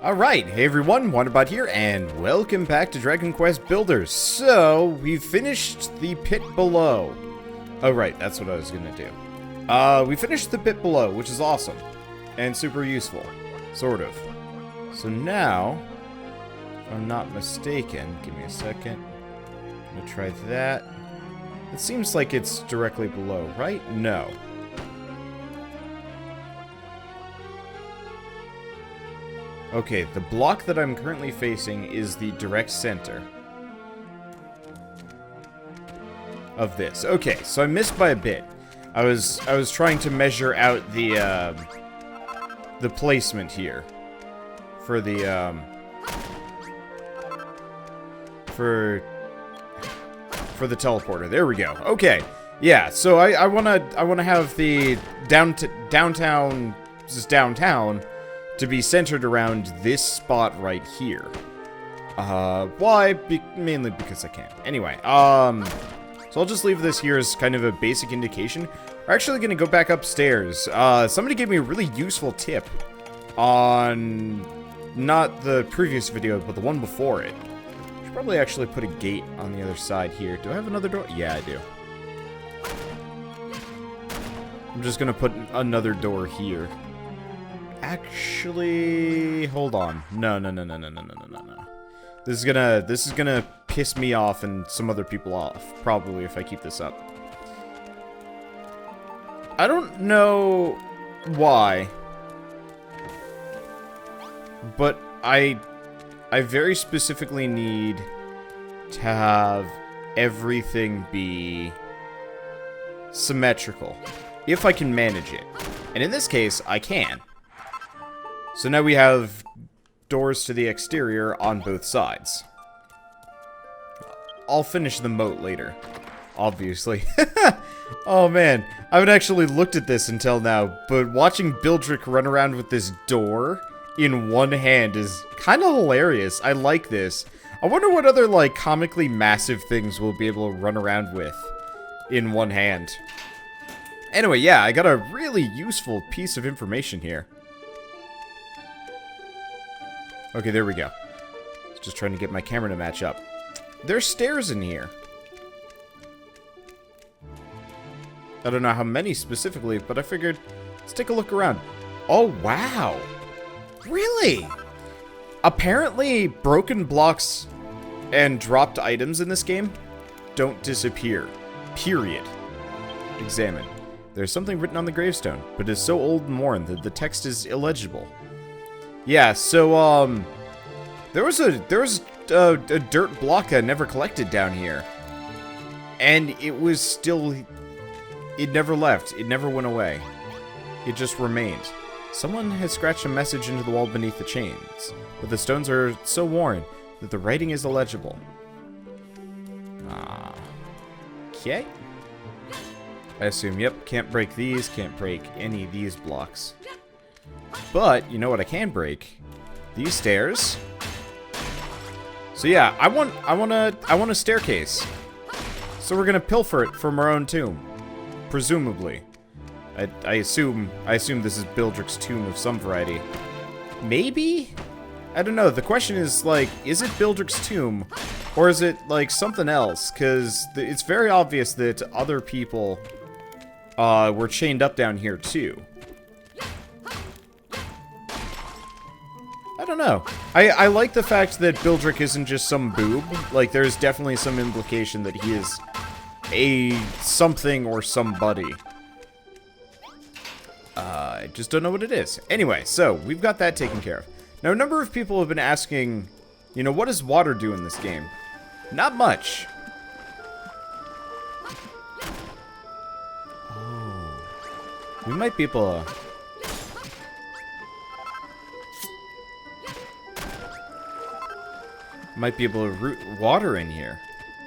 Alright, hey everyone, Wanderbot here, and welcome back to Dragon Quest Builders. So, we finished the pit below. Oh right, that's what I was gonna do. We finished the pit below, which is awesome. And super useful. Sort of. So now, if I'm not mistaken, give me a second. I'm gonna try that. It seems like it's directly below, right? No. Okay, the block that I'm currently facing is the direct center of this. Okay, so I missed by a bit. I was trying to measure out the placement here for the for the teleporter. There we go. Okay, yeah. So I wanna have the downtown to be centered around this spot right here. Why? Mainly because I can. Anyway, so I'll just leave this here as kind of a basic indication. We're actually going to go back upstairs. Somebody gave me a really useful tip on not the previous video, but the one before it. I should probably actually put a gate on the other side here. Do I have another door? Yeah, I do. I'm just going to put another door here. Actually, hold on. No. This is gonna piss me off and some other people off, probably, if I keep this up. I don't know why, but I very specifically need to have everything be symmetrical, if I can manage it. And in this case, I can. So now we have doors to the exterior on both sides. I'll finish the moat later, obviously. Oh man, I haven't actually looked at this until now, but watching Bildrick run around with this door in one hand is kind of hilarious. I like this. I wonder what other, like, comically massive things we'll be able to run around with in one hand. Anyway, yeah, I got a really useful piece of information here. Okay, there we go. Just trying to get my camera to match up. There's stairs in here. I don't know how many specifically, but I figured, let's take a look around. Oh, wow. Really? Apparently, broken blocks and dropped items in this game don't disappear. Period. Examine. There's something written on the gravestone, but it's so old and worn that the text is illegible. Yeah, so, there was a dirt block I never collected down here. And it was still, it never left. It never went away. It just remained. Someone has scratched a message into the wall beneath the chains, but the stones are so worn that the writing is illegible. Okay. I assume, yep, can't break these, can't break any of these blocks. But, you know what I can break? These stairs. So yeah, I want a staircase. So we're gonna pilfer it from our own tomb. Presumably. I assume this is Bildrick's tomb of some variety. Maybe? I don't know. The question is, like, is it Bildrick's tomb? Or is it, like, something else? Because it's very obvious that other people were chained up down here, too. I don't know. I like the fact that Bildrick isn't just some boob. Like, there's definitely some implication that he is a something or somebody. I just don't know what it is. Anyway, so, we've got that taken care of. Now, a number of people have been asking, you know, what does water do in this game? Not much. Oh. We might be able to... Might be able to root water in here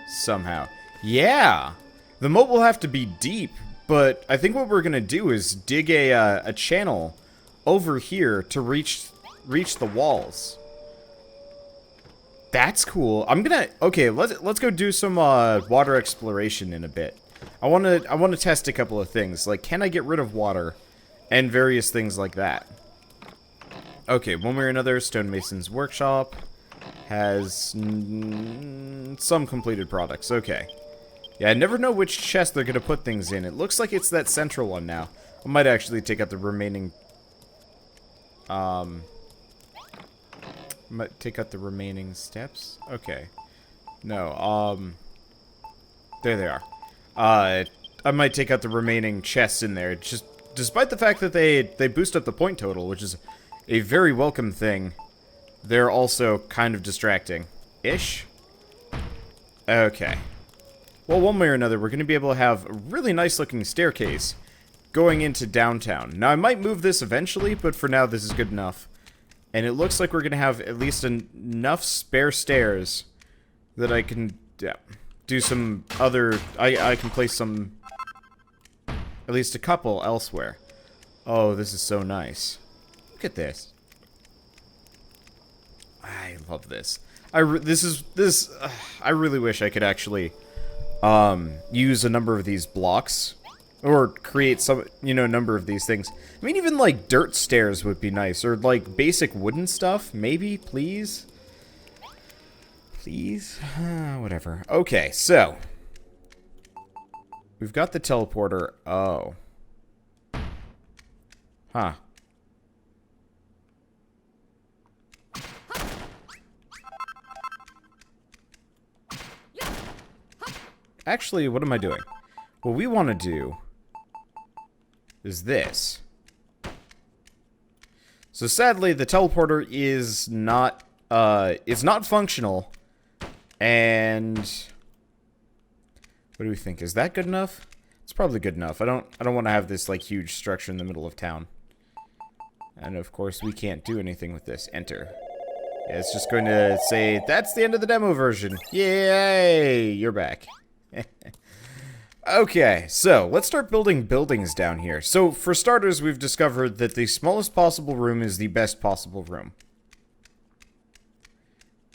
somehow. Yeah, the moat will have to be deep, but I think what we're gonna do is dig a channel over here to reach the walls. That's cool. Okay. Let's go do some water exploration in a bit. I wanna test a couple of things. Like, can I get rid of water, and various things like that. Okay, one way or another, Stonemason's Workshop has some completed products. Okay. Yeah, I never know which chest they're going to put things in. It looks like it's that central one now. I might actually take out the remaining... might take out the remaining steps? Okay. No, there they are. I might take out the remaining chests in there. Just, despite the fact that they boost up the point total, which is a very welcome thing, they're also kind of distracting-ish. Okay. Well, one way or another, we're going to be able to have a really nice-looking staircase going into downtown. Now, I might move this eventually, but for now, this is good enough. And it looks like we're going to have at least enough spare stairs that I can do some other... I can place some... at least a couple elsewhere. Oh, this is so nice. Look at this. I love this. I really wish I could actually... use a number of these blocks, or create some, number of these things. I mean, even, like, dirt stairs would be nice, or, like, basic wooden stuff, maybe, please? Please? Whatever. Okay, so. We've got the teleporter. Oh. Huh. Actually, what am I doing? What we want to do is this. So sadly, the teleporter is not functional. And what do we think? Is that good enough? It's probably good enough. I don't want to have this like huge structure in the middle of town. And of course, we can't do anything with this. Enter. Yeah, it's just going to say that's the end of the demo version. Yay! You're back. Okay, so let's start building buildings down here. So for starters, we've discovered that the smallest possible room is the best possible room.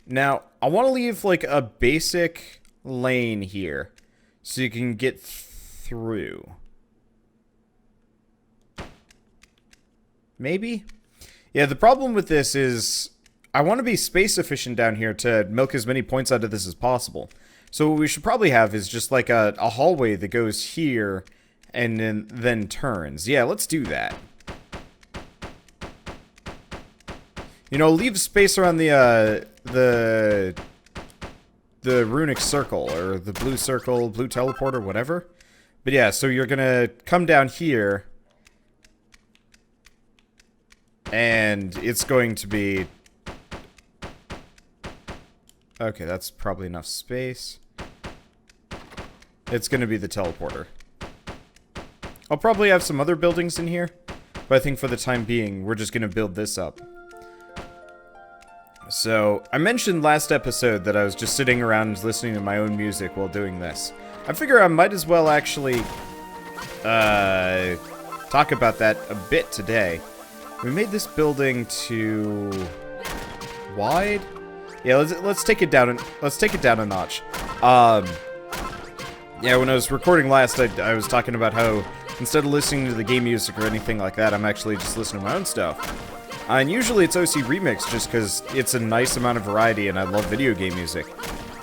Now, I want to leave like a basic lane here so you can get through. Maybe? Yeah, the problem with this is I want to be space efficient down here to milk as many points out of this as possible. So what we should probably have is just like a hallway that goes here and then turns. Yeah, let's do that. Leave space around the runic circle, or the blue circle, blue teleporter, whatever. But yeah, so you're gonna come down here, and it's going to be... Okay, that's probably enough space. It's going to be the teleporter. I'll probably have some other buildings in here, but I think for the time being, we're just going to build this up. So, I mentioned last episode that I was just sitting around listening to my own music while doing this. I figure I might as well actually talk about that a bit today. We made this building too wide. Yeah, let's take it down. Let's take it down a notch. Yeah, when I was recording last, I was talking about how instead of listening to the game music or anything like that, I'm actually just listening to my own stuff. And usually it's OC Remix just because it's a nice amount of variety and I love video game music.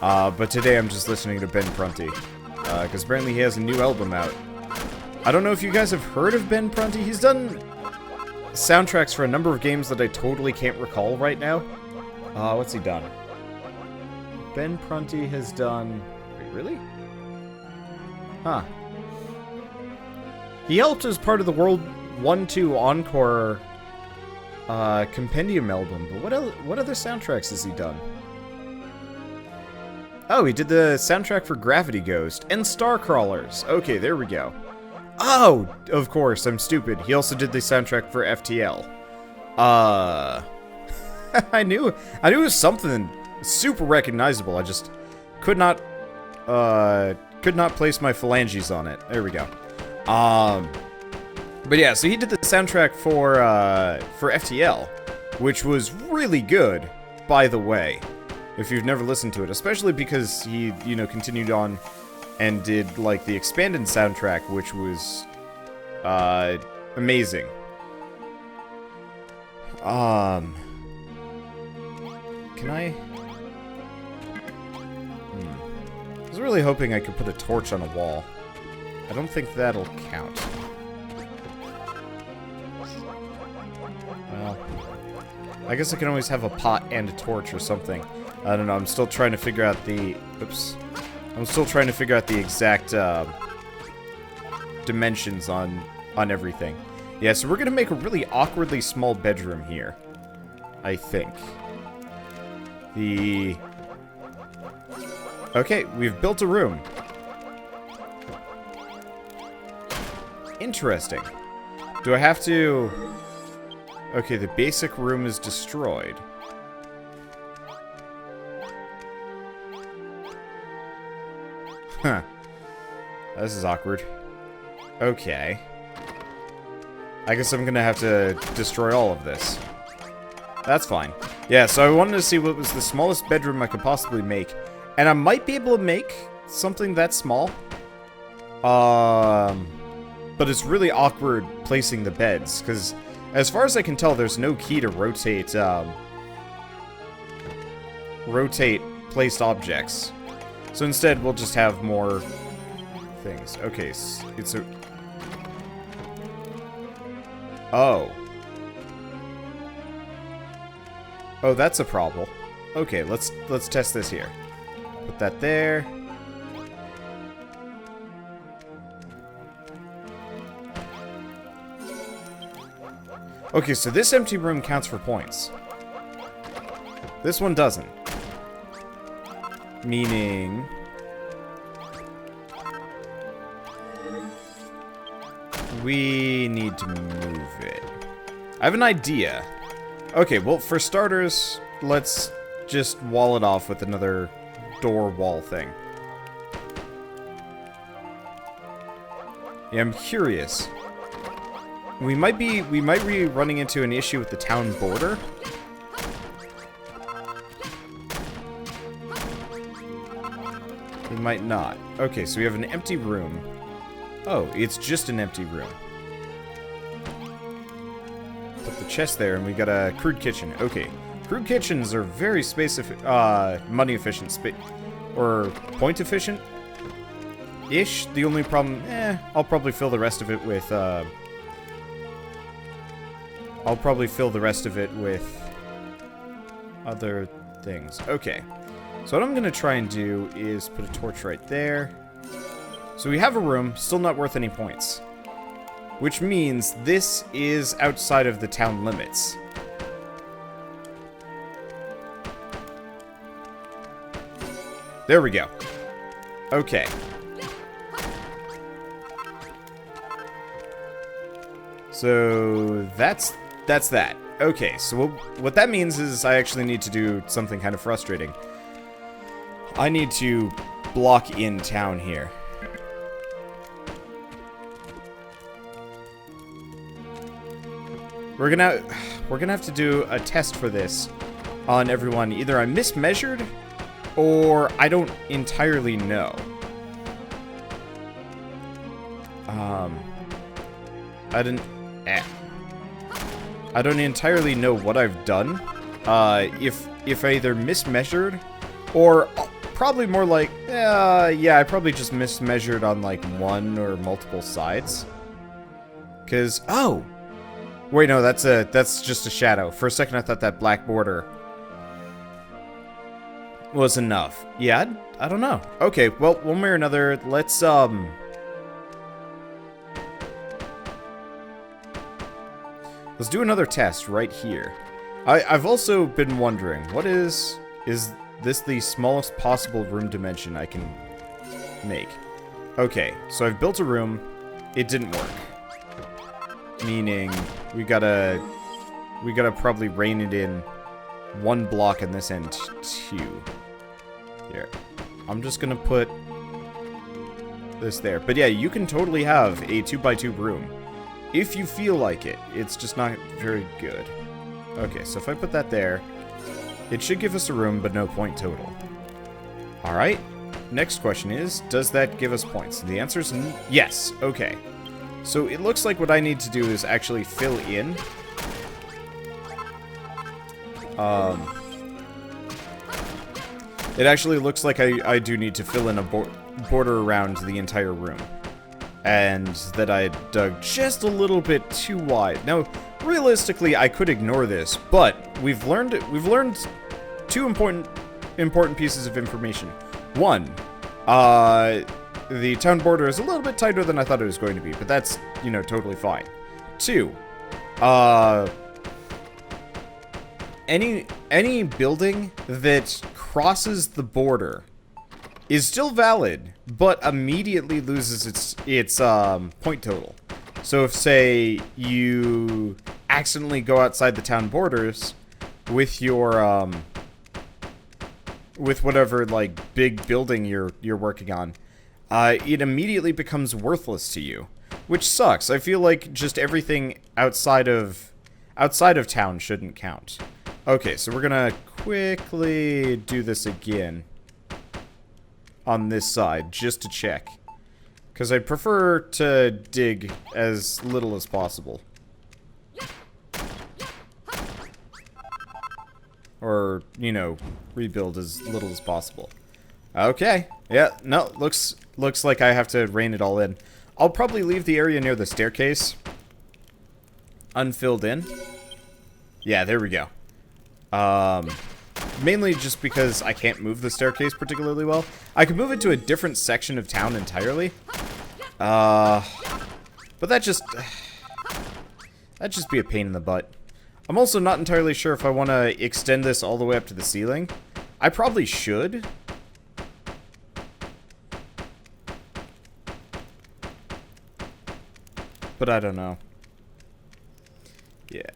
But today I'm just listening to Ben Prunty because apparently he has a new album out. I don't know if you guys have heard of Ben Prunty. He's done soundtracks for a number of games that I totally can't recall right now. What's he done? Ben Prunty has done... Wait, really? Huh. He helped as part of the World 1-2 Encore Compendium album, but what other soundtracks has he done? Oh, he did the soundtrack for Gravity Ghost and Starcrawlers. Okay, there we go. Oh, of course, I'm stupid. He also did the soundtrack for FTL. I knew it was something super recognizable. I just could not place my phalanges on it. There we go. But yeah, so he did the soundtrack for FTL, which was really good, by the way. If you've never listened to it, especially because he, continued on and did like the expanded soundtrack, which was amazing. Can I? I was really hoping I could put a torch on a wall. I don't think that'll count. Well, I guess I can always have a pot and a torch or something. I don't know, I'm still trying to figure out the... Oops. I'm still trying to figure out the exact, dimensions on everything. Yeah, so we're gonna make a really awkwardly small bedroom here. I think. Okay, we've built a room. Interesting. Do I have to... Okay, the basic room is destroyed. Huh. This is awkward. Okay. I guess I'm gonna have to destroy all of this. That's fine. Yeah, so I wanted to see what was the smallest bedroom I could possibly make. And I might be able to make something that small. But it's really awkward placing the beds, because as far as I can tell, there's no key to rotate, rotate placed objects. So instead, we'll just have more things. Okay, it's a... Oh. Oh, that's a problem. Okay, let's test this here. Put that there. Okay, so this empty room counts for points. This one doesn't. Meaning... we need to move it. I have an idea. Okay, well, for starters, let's just wall it off with another door wall thing. Yeah, I'm curious. We might be running into an issue with the town border. We might not. Okay, so we have an empty room. Oh, it's just an empty room. Put the chest there, and we got a crude kitchen. Okay, crude kitchens are very money efficient, or point efficient ish. The only problem, I'll probably fill the rest of it with other things. Okay. So what I'm gonna try and do is put a torch right there. So we have a room, still not worth any points. Which means this is outside of the town limits. There we go. Okay. So that's that. Okay, so what that means is I actually need to do something kind of frustrating. I need to block in town here. We're gonna have to do a test for this on everyone. Either I mismeasured, or I don't entirely know. I don't entirely know what I've done. If I either mismeasured, or probably more like, yeah, I probably just mismeasured on like one or multiple sides. 'Cause, oh! Wait, no, that's just a shadow. For a second I thought that black border was enough. Yeah, I don't know. Okay, well, one way or another, let's do another test right here. I've also been wondering, what is this the smallest possible room dimension I can make? Okay, so I've built a room. It didn't work. Meaning, we gotta probably rein it in one block in this end, two. Here. I'm just gonna put this there. But yeah, you can totally have a 2x2 room. If you feel like it. It's just not very good. Okay, so if I put that there, it should give us a room, but no point total. Alright, next question is, does that give us points? The answer is yes. Okay. So it looks like what I need to do is actually fill in It actually looks like I do need to fill in a border around the entire room. And that I dug just a little bit too wide. Now, realistically, I could ignore this, but we've learned two important pieces of information. One, the town border is a little bit tighter than I thought it was going to be, but that's, you know, totally fine. Two, any building that crosses the border is still valid, but immediately loses its point total. So if, say, you accidentally go outside the town borders with your with whatever like big building you're working on, it immediately becomes worthless to you, which sucks. I feel like just everything outside of town shouldn't count. Okay, so we're gonna quickly do this again on this side, just to check. Because I'd prefer to dig as little as possible. Or, you know, rebuild as little as possible. Okay. Yeah, no, looks like I have to rein it all in. I'll probably leave the area near the staircase unfilled in. Yeah, there we go. Mainly just because I can't move the staircase particularly well. I could move it to a different section of town entirely. But that'd just be a pain in the butt. I'm also not entirely sure if I want to extend this all the way up to the ceiling. I probably should. But I don't know. Yeah.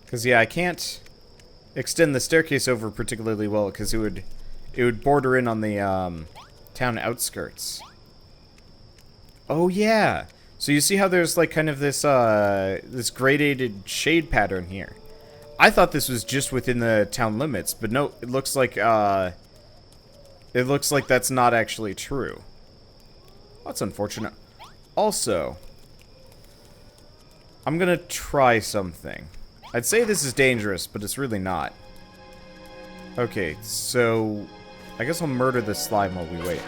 Because, yeah, I can't extend the staircase over particularly well, because it would border in on the town outskirts. Oh, yeah. So you see how there's, like, kind of this, this gradated shade pattern here. I thought this was just within the town limits, but no, it looks like that's not actually true. That's unfortunate. Also, I'm gonna try something. I'd say this is dangerous, but it's really not. Okay, so I guess I'll murder the slime while we wait.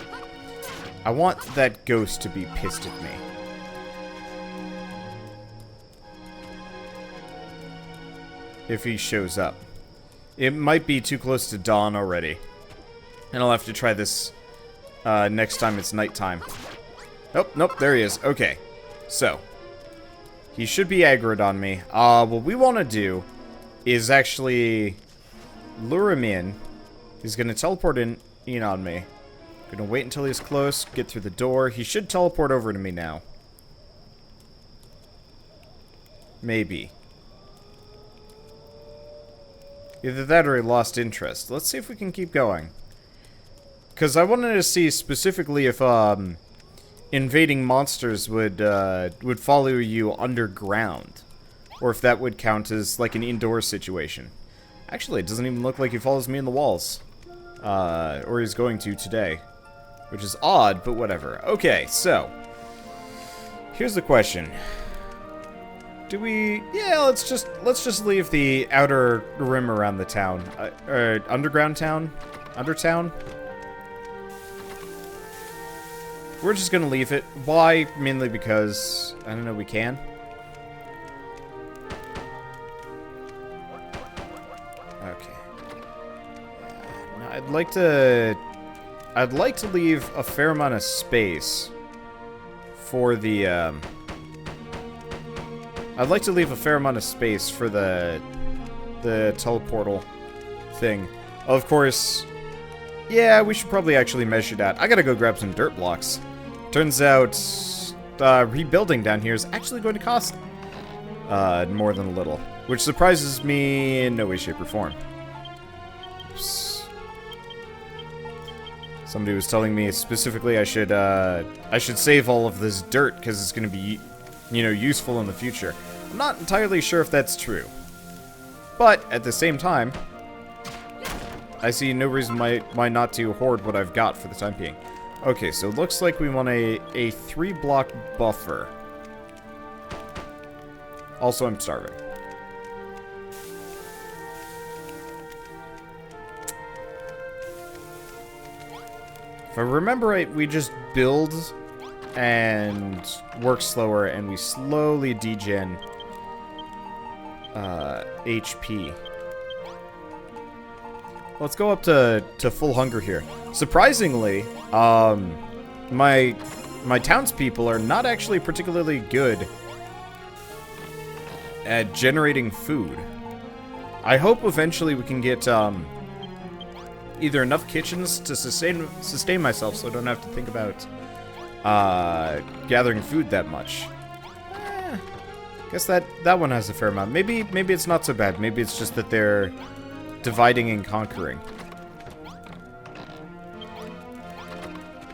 I want that ghost to be pissed at me. If he shows up. It might be too close to dawn already. And I'll have to try this next time it's nighttime. Oh, nope, there he is. Okay. So, he should be aggroed on me. What we want to do is actually lure him in. He's going to teleport in on me. Gonna wait until he's close, get through the door. He should teleport over to me now. Maybe. Either that or he lost interest. Let's see if we can keep going. Because I wanted to see specifically if invading monsters would follow you underground. Or if that would count as like an indoor situation. Actually, it doesn't even look like he follows me in the walls. Or he's going to today. Which is odd, but whatever. Okay, so. Here's the question. Do we... Yeah, let's just leave the outer rim around the town. Underground town? Undertown? We're just gonna leave it. Why? Mainly because, I don't know, we can. Okay. Now, I'd like to leave a fair amount of space for the, I'd like to leave a fair amount of space for the teleportal thing. Of course, yeah, we should probably actually measure that. I gotta go grab some dirt blocks. Turns out, rebuilding down here is actually going to cost more than a little, which surprises me in no way, shape, or form. Oops. Somebody was telling me specifically I should save all of this dirt because it's going to be, you know, useful in the future. I'm not entirely sure if that's true. But, at the same time, I see no reason why not to hoard what I've got for the time being. Okay, so it looks like we want a 3-block buffer. Also, I'm starving. If I remember right, we just build and work slower, and we slowly degen HP. Let's go up to full hunger here. Surprisingly, my townspeople are not actually particularly good at generating food. I hope eventually we can get either enough kitchens to sustain myself, so I don't have to think about gathering food that much. Guess that one has a fair amount. Maybe it's not so bad. Maybe it's just that they're dividing and conquering.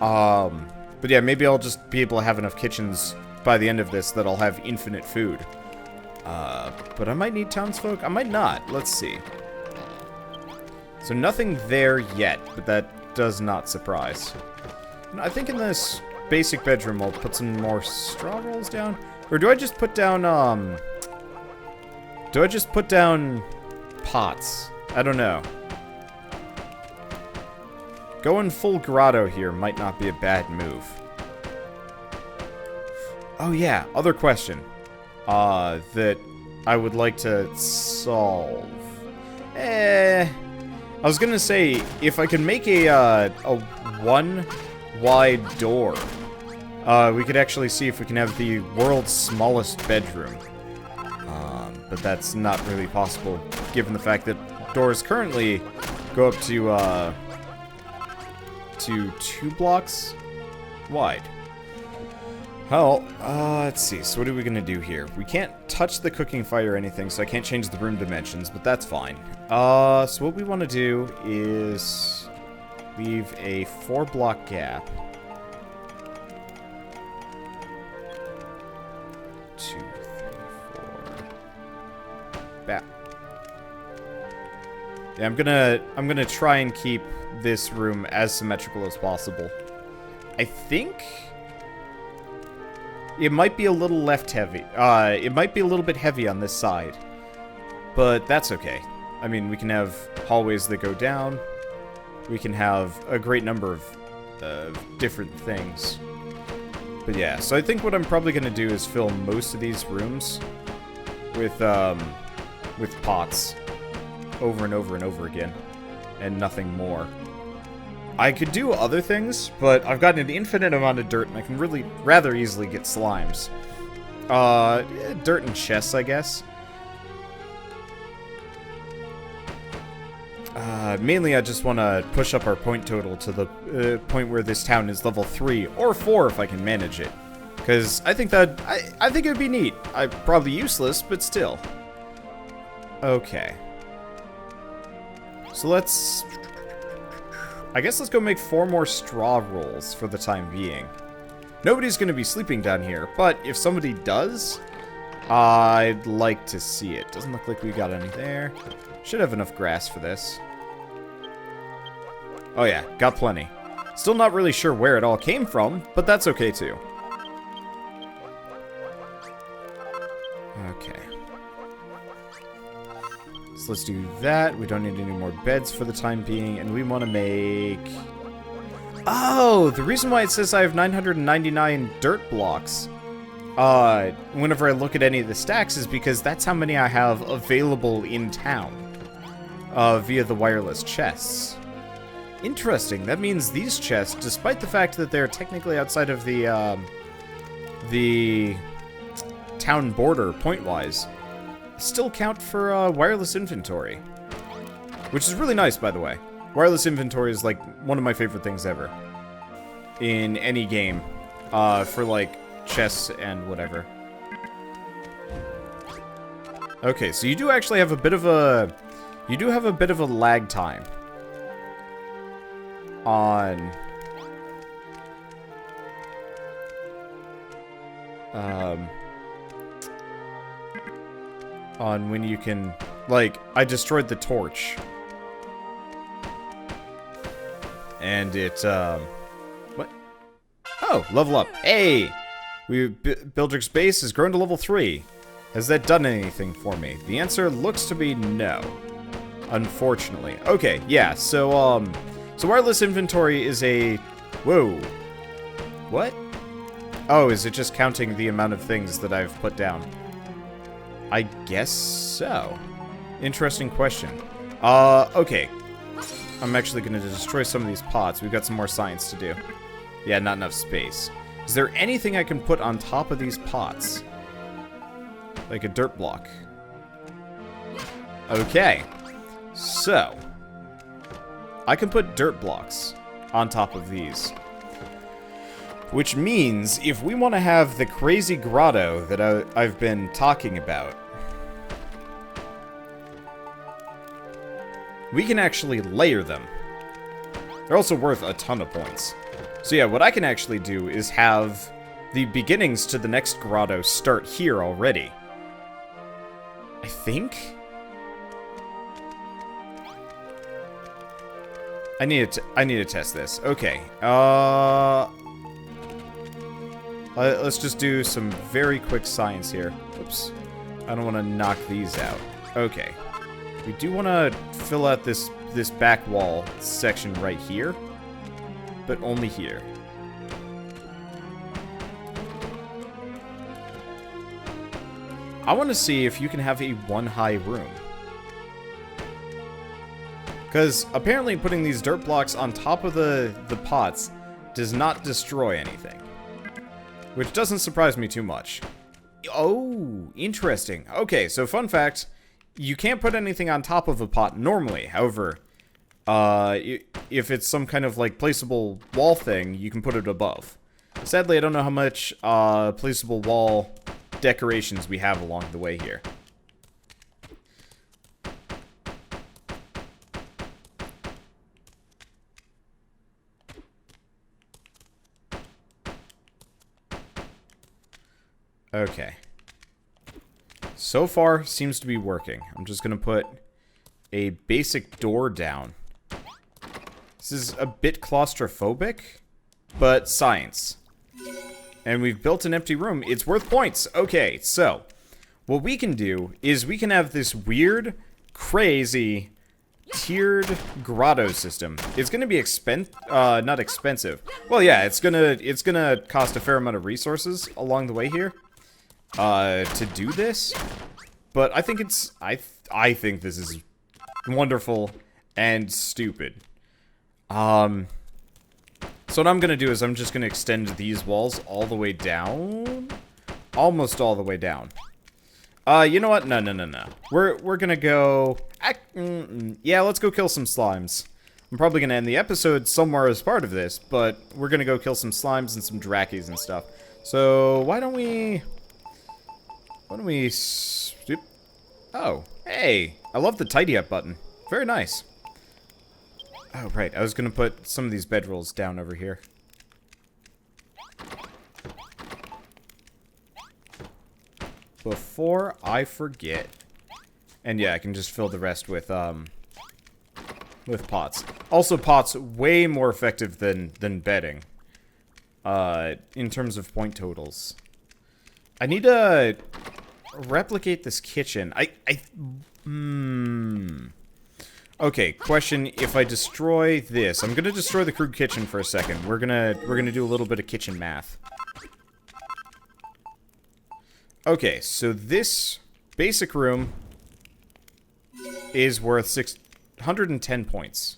But yeah, maybe I'll just be able to have enough kitchens by the end of this that I'll have infinite food. But I might need townsfolk. I might not. Let's see. So nothing there yet, but that does not surprise. I think in this basic bedroom I'll put some more straw rolls down. Or do I just put down, pots? I don't know. Going full grotto here might not be a bad move. Oh yeah, other question. That I would like to solve. I was gonna say, if I could make a one wide door, we could actually see if we can have the world's smallest bedroom. But that's not really possible, given the fact that doors currently go up to 2 blocks wide. Well, let's see. So what are we gonna do here? We can't touch the cooking fire or anything, so I can't change the room dimensions, but that's fine. So what we want to do is leave a 4-block gap. 2, 3, 4. Back. Yeah, I'm gonna try and keep this room as symmetrical as possible. I think it might be a little left heavy. It might be a little bit heavy on this side, but that's okay. I mean, we can have hallways that go down. We can have a great number of different things. But yeah, so I think what I'm probably gonna do is fill most of these rooms with pots over and over and over again, and nothing more. I could do other things, but I've gotten an infinite amount of dirt, and I can really rather easily get slimes. Dirt and chests, I guess. Mainly I just want to push up our point total to the point where this town is level 3 or 4 if I can manage it. Because I think that I think it would be neat. Probably useless, but still. Okay. So I guess let's go make 4 more straw rolls for the time being. Nobody's going to be sleeping down here, but if somebody does, I'd like to see it. Doesn't look like we got any there. Should have enough grass for this. Oh yeah, got plenty. Still not really sure where it all came from, but that's okay too. Okay. So let's do that. We don't need any more beds for the time being, and we want to make... Oh, the reason why it says I have 999 dirt blocks whenever I look at any of the stacks is because that's how many I have available in town via the wireless chests. Interesting. That means these chests, despite the fact that they're technically outside of the town border point-wise, still count for wireless inventory. Which is really nice, by the way. Wireless inventory is, like, one of my favorite things ever. In any game. For, like, chests and whatever. Okay, so you do actually have a bit of a... You do have a bit of a lag time. On when you can, like, I destroyed the torch. And it, what? Oh, level up. Hey! Bildrick's base has grown to level 3. Has that done anything for me? The answer looks to be no. Unfortunately. Okay, yeah, so wireless inventory is a Whoa. What? Oh, is it just counting the amount of things that I've put down? I guess so. Interesting question. Okay. I'm actually going to destroy some of these pots. We've got some more science to do. Yeah, not enough space. Is there anything I can put on top of these pots? Like a dirt block. Okay. So. I can put dirt blocks on top of these. Which means, if we want to have the crazy grotto that I've been talking about, we can actually layer them. They're also worth a ton of points. So yeah, what I can actually do is have the beginnings to the next grotto start here already. I think? I need to test this. Okay. Let's just do some very quick science here. Oops. I don't want to knock these out. Okay. We do want to fill out this back wall section right here, but only here. I want to see if you can have a one-high room. Because apparently putting these dirt blocks on top of the pots does not destroy anything. Which doesn't surprise me too much. Oh, interesting. Okay, so fun fact, you can't put anything on top of a pot normally. However, if it's some kind of like placeable wall thing, you can put it above. Sadly, I don't know how much placeable wall decorations we have along the way here. Okay. So far, seems to be working. I'm just gonna put a basic door down. This is a bit claustrophobic, but science. And we've built an empty room. It's worth points. Okay, so what we can do is we can have this weird, crazy, tiered grotto system. It's gonna be not expensive. Well, yeah, it's gonna cost a fair amount of resources along the way here. To do this, but I think it's, I think this is wonderful and stupid. So what I'm gonna do is I'm just gonna extend these walls all the way down, almost all the way down. You know what? No. We're gonna go, yeah, let's go kill some slimes. I'm probably gonna end the episode somewhere as part of this, but we're gonna go kill some slimes and some drakkies and stuff. So why don't we... Oh, hey! I love the tidy up button. Very nice. Oh, right. I was gonna put some of these bedrolls down over here. Before I forget. And yeah, I can just fill the rest with pots. Also, pots way more effective than bedding. In terms of point totals. I need to replicate this kitchen. Okay, question, if I destroy this, I'm gonna destroy the crude kitchen for a second. We're gonna do a little bit of kitchen math. Okay, so this basic room is worth 610 points.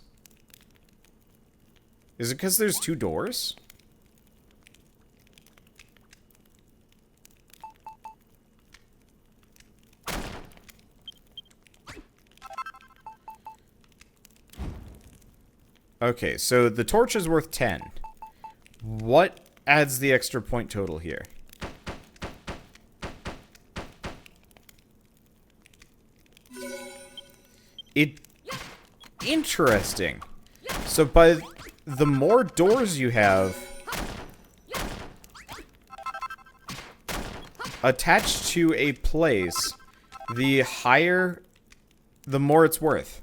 Is it because there's two doors? Okay, so the torch is worth 10. What adds the extra point total here? Interesting. So by the more doors you have attached to a place, the more it's worth.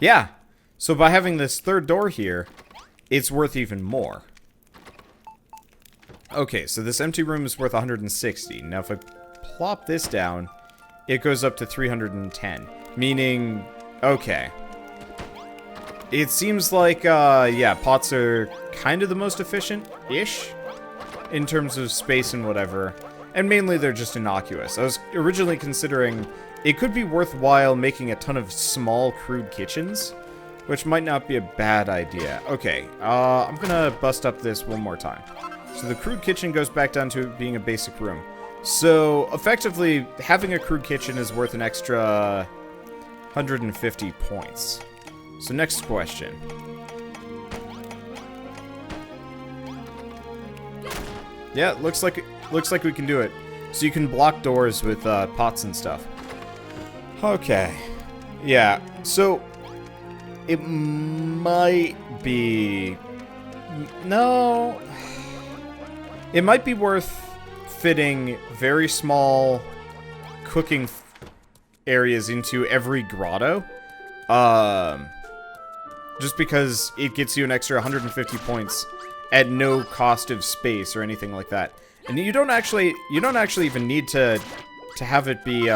Yeah, so by having this third door here, it's worth even more. Okay, so this empty room is worth 160. Now if I plop this down, it goes up to 310. Meaning, okay. It seems like, yeah, pots are kind of the most efficient-ish in terms of space and whatever. And mainly they're just innocuous. I was originally considering it could be worthwhile making a ton of small, crude kitchens, which might not be a bad idea. Okay, I'm gonna bust up this one more time. So the crude kitchen goes back down to being a basic room. So, effectively, having a crude kitchen is worth an extra 150 points. So next question. Yeah, looks like we can do it. So you can block doors with pots and stuff. Okay. Yeah, so it might be... No. It might be worth fitting very small cooking areas into every grotto. Just because it gets you an extra 150 points at no cost of space or anything like that. And you don't actually even need to have it be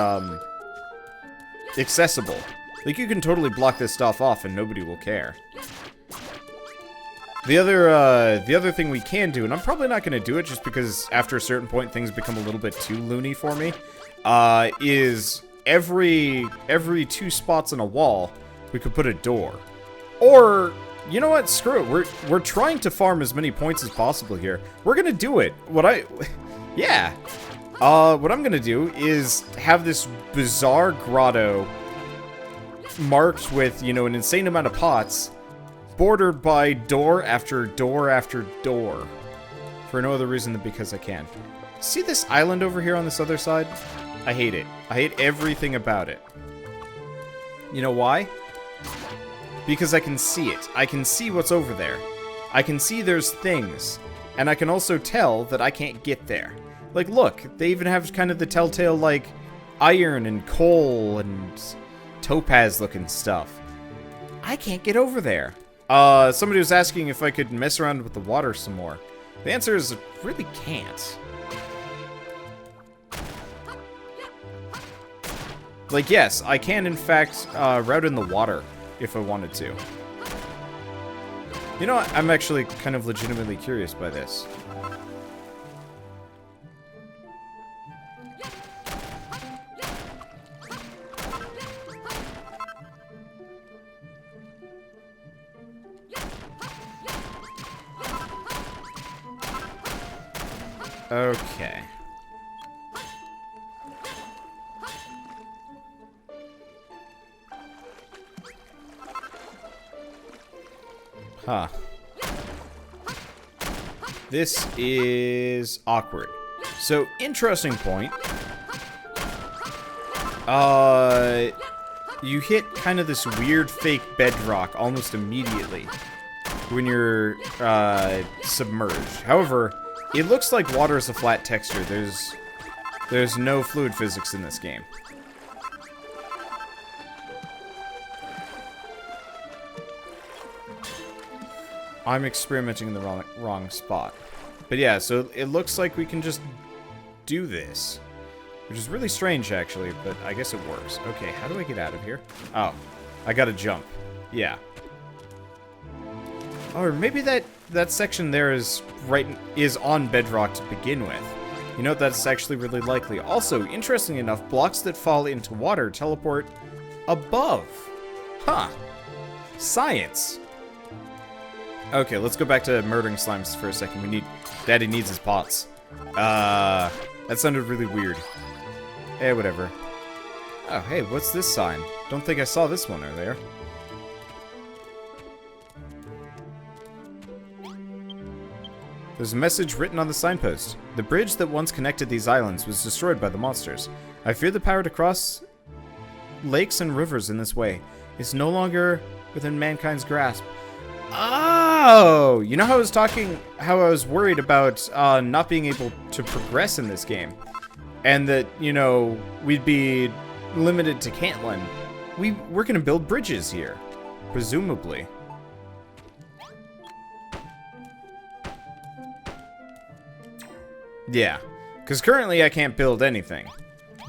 accessible. Like, you can totally block this stuff off and nobody will care. The other thing we can do, and I'm probably not going to do it just because after a certain point things become a little bit too loony for me, is every 2 spots on a wall, we could put a door. Or, you know what, screw it, we're trying to farm as many points as possible here. We're going to do it. What I'm going to do is have this bizarre grotto marked with, you know, an insane amount of pots, bordered by door after door after door. For no other reason than because I can. See this island over here on this other side? I hate it. I hate everything about it. You know why? Because I can see it. I can see what's over there. I can see there's things. And I can also tell that I can't get there. Like, look, they even have kind of the telltale, like, iron and coal and topaz-looking stuff. I can't get over there. Somebody was asking if I could mess around with the water some more. The answer is, I really can't. Like, yes, I can, in fact, route in the water if I wanted to. You know what? I'm actually kind of legitimately curious by this. Okay. Huh. This is awkward. So, interesting point. You hit kind of this weird fake bedrock almost immediately when you're submerged. However, it looks like water is a flat texture. There's no fluid physics in this game. I'm experimenting in the wrong spot. But yeah, so it looks like we can just do this. Which is really strange, actually, but I guess it works. Okay, how do I get out of here? Oh, I gotta jump. Yeah. Or maybe that section there is on bedrock to begin with. You know, that's actually really likely. Also, interestingly enough, blocks that fall into water teleport above. Huh. Science. Okay, let's go back to murdering slimes for a second. Daddy needs his pots. That sounded really weird. Eh, whatever. Oh, hey, what's this sign? Don't think I saw this one earlier. There's a message written on the signpost. The bridge that once connected these islands was destroyed by the monsters. I fear the power to cross lakes and rivers in this way is no longer within mankind's grasp. Oh! You know how I was worried about not being able to progress in this game? And that, you know, we'd be limited to Cantland. We're gonna build bridges here. Presumably. Yeah. Because currently I can't build anything.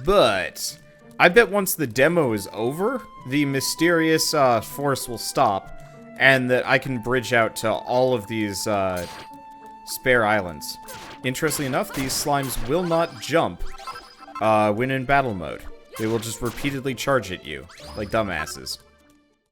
But I bet once the demo is over, the mysterious force will stop, and that I can bridge out to all of these spare islands. Interestingly enough, these slimes will not jump when in battle mode. They will just repeatedly charge at you, like dumbasses.